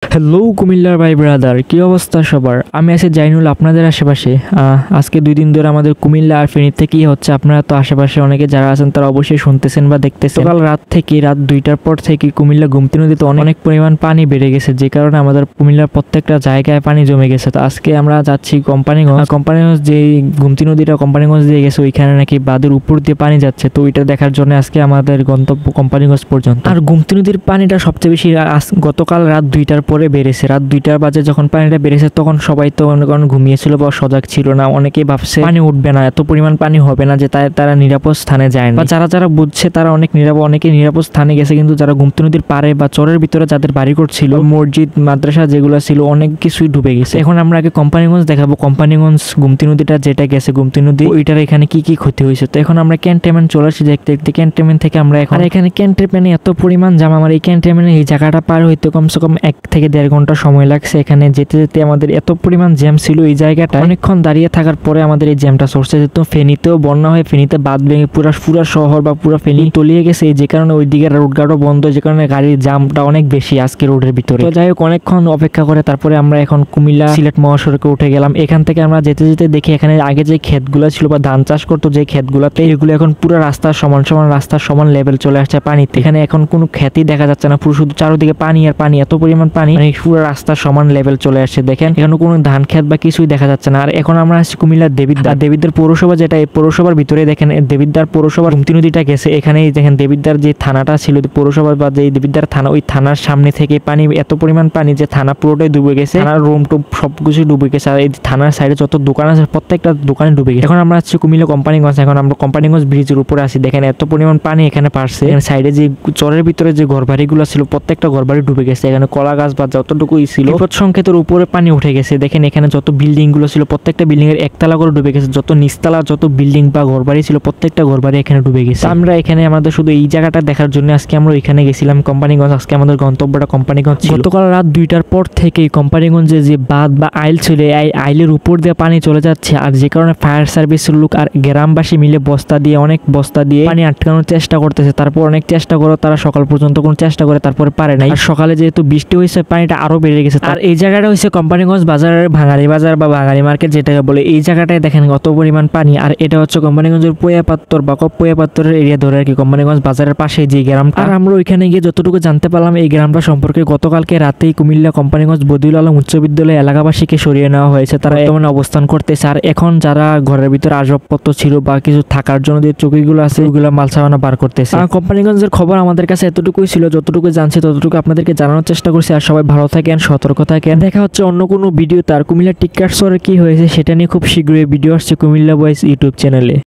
Hello কুমিল্লার ভাই brother, কি অবস্থা সবার? আমি আছি জাইনুল আপনাদের আশেপাশে। আজকে 2 দিন ধরে আমাদের কুমিল্লা আর ফেনী থেকেই হচ্ছে। আপনারা তো আশেপাশে অনেকে যারা আছেন তারা অবশ্যই শুনতেছেন বা দেখতেছেন। সকাল রাত 2টার পর থেকে কুমিল্লা গুমতি নদীতে অনেক পরিমাণ পানি বেড়ে গেছে, যে কারণে আমাদের কুমিল্লার প্রত্যেকটা জায়গায় পানি জমে গেছে। তো আজকে আমরা যাচ্ছি কোম্পানিগঞ্জ যে গুমতি নদীটা কোম্পানিগঞ্জ দিয়ে গেছে, ওইখানে নাকি বাঁধের উপর দিয়ে পানি যাচ্ছে। তো ওইটা দেখার জন্য আজকে আমাদের গন্তব্য কোম্পানিগঞ্জ পর্যন্ত। আর গুমতি নদীর পানিটা সবচেয়ে বেশি গতকাল রাত 2টার পরে বেড়েছে। রাত 2টার বাজে যখন পানিটা বেড়েছে তখন সবাই তো অনেক ঘুমিয়েছিল বা সজাগ ছিল না। অনেকেই ভাবছে পানি উঠবে না, এত পরিমাণ পানি হবে না, যে তারা নিরাপদ স্থানে যায় না। যারা বুঝছে তারা অনেকে নিরাপদ স্থানে গেছে, কিন্তু যারা গুমতি নদীর পাড়ে বা চরের ভিতরে যাদের বাড়ি করছিল, মসজিদ মাদ্রাসা যেগুলো ছিল, অনেক কিছুই ডুবে গেছে। এখন আমরা আগে কোম্পানিগঞ্জ দেখাবো। কোম্পানিগঞ্জ গুমতি নদীটা যেটা গেছে, গুমতি নদী, ওইটার এখানে কি কি ক্ষতি হয়েছে। তো এখন আমরা ক্যান্টনমেন্ট চলে আসছি দেখতে। ক্যান্টনমেন্ট থেকে আমরা এখন এখানে ক্যান্টনমেন্টে এত পরিমাণ জাম, আমার এই ক্যান্টনমেন্টে এই জায়গাটা পার হইতে কমসে কম 1 থেকে 1.5 ঘন্টা সময় লাগছে। এখানে যেতে যেতে আমাদের এত পরিমাণ জ্যাম ছিল এই জায়গাটা। অনেকক্ষণ দাঁড়িয়ে থাকার পরে আমাদের এই জ্যামটা সরছে। যেহেতু ফেনীতেও বন্যা হয়ে ফেনীতে বাঁধ ভেঙে পুরা শহর বা পুরো ফেনী তলিয়ে গেছে, যে কারণে ওই দিকে রোডঘাটও বন্ধ, যে কারণে গাড়ির জামটা অনেক বেশি আজকে রোডের ভিতরে। তো যাই হোক, অনেকক্ষণ অপেক্ষা করে তারপরে আমরা এখন কুমিল্লা সিলেট মহাসড়কে উঠে গেলাম। এখান থেকে আমরা যেতে যেতে দেখি এখানে আগে যে ক্ষেতগুলো ছিল বা ধান চাষ করতো যে ক্ষেতগুলোতে, এগুলো এখন পুরো রাস্তার সমান লেভেল চলে আসছে পানিতে। এখানে এখন কোনো ক্ষেতই দেখা যাচ্ছে না, পুরো শুধু চারদিকে পানি আর পানি, এত পরিমাণ পানি, পুরো রাস্তার সমান লেভেল চলে আসছে। দেখেন এখানে কোনো ধান ক্ষেত বা কিছুই দেখা যাচ্ছে না। আর এখন আমরা আসছি কুমিল্লার দেবিদ্বার পৌরসভা, যেটা এই পৌরসভার ভিতরে দেখেন দেবিদ্বার পৌরসভার গুমতি নদীটা গেছে। এখানেই দেখেন দেবিদ্বার যে থানাটা ছিল পৌরসভা বা যে দেবিদ্বার থানা, ওই থানার সামনে থেকে পানি, এত পরিমাণ পানি যে থানা পুরোটাই ডুবে গেছে। থানার রুম টুম সবকিছু ডুবে গেছে। আর এই থানার সাইডে যত দোকান আছে প্রত্যেকটা দোকানে ডুবে গেছে। এখন আমরা আসছি কুমিল্লা কোম্পানিগঞ্জ। এখন আমরা কোম্পানিগঞ্জ ব্রিজের উপরে আছি। দেখেন এত পরিমাণ পানি এখানে পারছে। সাইডে যে চরের ভিতরে যে ঘরবাড়িগুলো ছিল প্রত্যেকটা ঘরবাড়ি ডুবে গেছে। এখানে কলা গাছ বা যতটুকুই ছিল বিপদ সংকেতের উপরে পানি উঠে গেছে। দেখেন এখানে যত বিল্ডিং গুলো ছিল প্রত্যেকটা বিল্ডিং এর একতলা করে ডুবে গেছে। যত নিচতলা যত বিল্ডিং বা ঘরবাড়ি ছিল প্রত্যেকটা ঘরবাড়ি এখানে ডুবে গেছে। আমরা এখানে আমাদের শুধু এই জায়গাটা দেখার জন্য আজকে আমরা এখানে গেছিলাম কোম্পানিগঞ্জ। আজকে আমাদের গন্তব্যটা কোম্পানিগঞ্জ ছিল। গতকাল রাত 2টার পর থেকেই কোম্পানিগঞ্জে যে বাঁধ বা আইল ছিল, এই আইলের উপর দিয়ে পানি চলে যাচ্ছে। আর যে কারণে ফায়ার সার্ভিসের লোক আর গ্রামবাসী মিলে অনেক বস্তা দিয়ে পানি আটকানোর চেষ্টা করতেছে। তারপর অনেক চেষ্টা করে তারা সকাল পর্যন্ত কোনো চেষ্টা করে, তারপরে পারে নাই। আর সকালে যেহেতু বৃষ্টি হয়েছে পানিটা আরো বেড়ে গেছে। আর এই জায়গাটা হচ্ছে কোম্পানিগঞ্জ বাজারের ভাঙারি বাজার বা ভাঙারি মার্কেট যেটাকে বলে। এই জায়গাটায় দেখেন কত পরিমাণ পানি। আর এটা হচ্ছে কোম্পানিগঞ্জের পোয়াপাত্তর বা পোয়াপাত্তরের এরিয়া ধরে আর কি, কোম্পানিগঞ্জ বাজারের পাশে যে গ্রামটা। আর আমরা ওইখানে গিয়ে যতটুকু জানতে পারলাম এই গ্রামটা সম্পর্কে, গতকালকে রাতেই কুমিল্লা কোম্পানিগঞ্জ বদিউল আলম উচ্চ বিদ্যালয় এলাকাবাসীকে সরিয়ে নেওয়া হয়েছে। তারা এমন অবস্থান করতেছে। আর এখন যারা ঘরের ভিতরে আসবাবপত্র ছিল বা কিছু থাকার জন্য যে চৌকিগুলো আছে ওইগুলো মালসাবানা বার করতেছে। আর কোম্পানিগঞ্জের খবর আমাদের কাছে এতটুকুই ছিল, যতটুকু জানছি ততটুকু আপনাদেরকে জানানোর চেষ্টা করছি। আর সবাই ভালো থাকেন, সতর্ক থাকেন। দেখা হচ্ছে অন্য কোনো ভিডিও। তার কুমিল্লা টিক্কার সরে কি হয়েছে সেটা নিয়ে খুব শীঘ্রই ভিডিও আসছে কুমিল্লা বয়েস ইউটিউব চ্যানেলে।